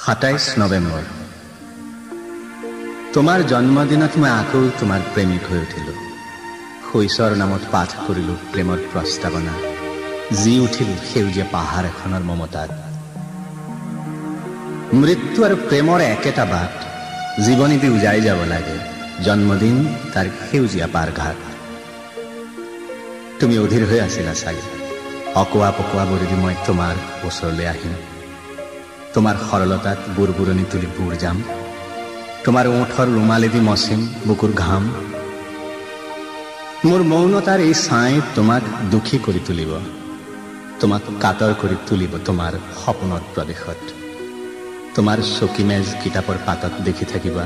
27 নৱেম্বৰ। তোমাৰ জন্মদিনত মই আকৌ তোমাৰ প্ৰেমিক হৈ উঠিলো। শৈশৱৰ নামত পাঠ কৰিলো প্ৰেমৰ প্ৰস্তাৱনা, জি উঠিলো সেউজীয়া পাহাৰ এখনৰ মমতাত। মৃত্যু আৰু প্ৰেমৰ একেটা বাট, জীৱনীদি উজাই যাব লাগে জন্মদিন তাৰ সেউজীয়া পাৰঘাট। তুমি অধীৰ হৈ আছিলা চাগে, অকোৱা পকোৱা বৰেদি মই তোমাৰ ওচৰলৈ আহিম। তোমাৰ সৰলতাত বুৰবুৰণি তুলি বুৰ যাম, তোমাৰ ওঠৰ ৰুমালেদি মচিম বুকুৰ ঘাম। মোৰ মৌনতাৰ এই ছাই তোমাক দুখী কৰি তুলিব, তোমাক কাতৰ কৰি তুলিব তোমাৰ সপোনৰ প্ৰদেশত। তোমাৰ চকীমেজ কিতাপৰ পাতত দেখি থাকিবা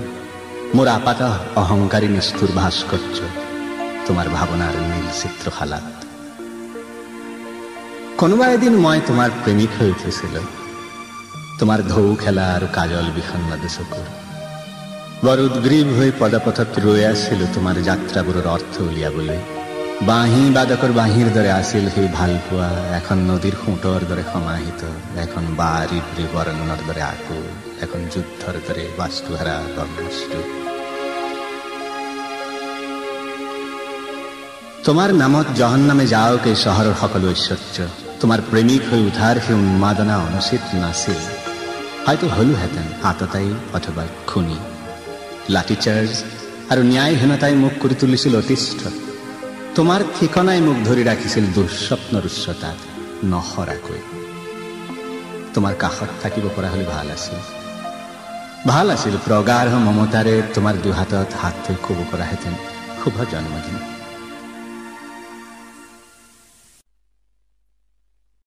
মোৰ আপাত অহংকাৰী নিষ্ঠুৰ ভাস্কৰ্য, তোমাৰ ভাৱনাৰ নীল চিত্ৰশালাত। কোনোবা এদিন মই তোমাৰ প্ৰেমিক হৈ উঠিছিলো, তোমাৰ ঢৌ খেলা আৰু কাজল বিষণ্ণ দুচকুৰ। বৰ উদ্গ্ৰীৱ হৈ পদপথত ৰৈ আছিলো তোমাৰ যাত্ৰাবোৰৰ অৰ্থ উলিয়াবলৈ। বাঁহী বাদকৰ বাঁহীৰ দৰে আছিল সেই ভালপোৱা, এখন নদীৰ সোঁতৰ দৰে সমাহিত, এখন বাৰীৰ বৰ্ণনৰ দৰে আকুল, এখন যুদ্ধৰ দৰে বাস্তুহাৰা বৰ্ণস্তু। তোমাৰ নামত জহন্নামে যাওক এই চহৰৰ সকলো ঐশ্বৰ্য, তোমাৰ প্ৰেমিক হৈ উঠাৰ সেই উন্মাদনা অনুচিত নাছিল। হয়তো হলোহেঁতেন আততায়ী অথবা খুনি। লাঠিচাৰ্জ আৰু ন্যায়হীনতাই মোক কৰি তুলিছিল অতিষ্ঠ। তোমাৰ ঠিকনাই মোক ধৰি ৰাখিছিল দুঃস্বপ্নৰ উচ্চতাত নসৰাকৈ। তোমাৰ কাষত থাকিব পৰা হলে ভাল আছিল প্ৰগাঢ় মমতাৰে তোমাৰ দুহাতত হাত থৈ ক'ব পৰাহেঁতেন শুভ জন্মদিন।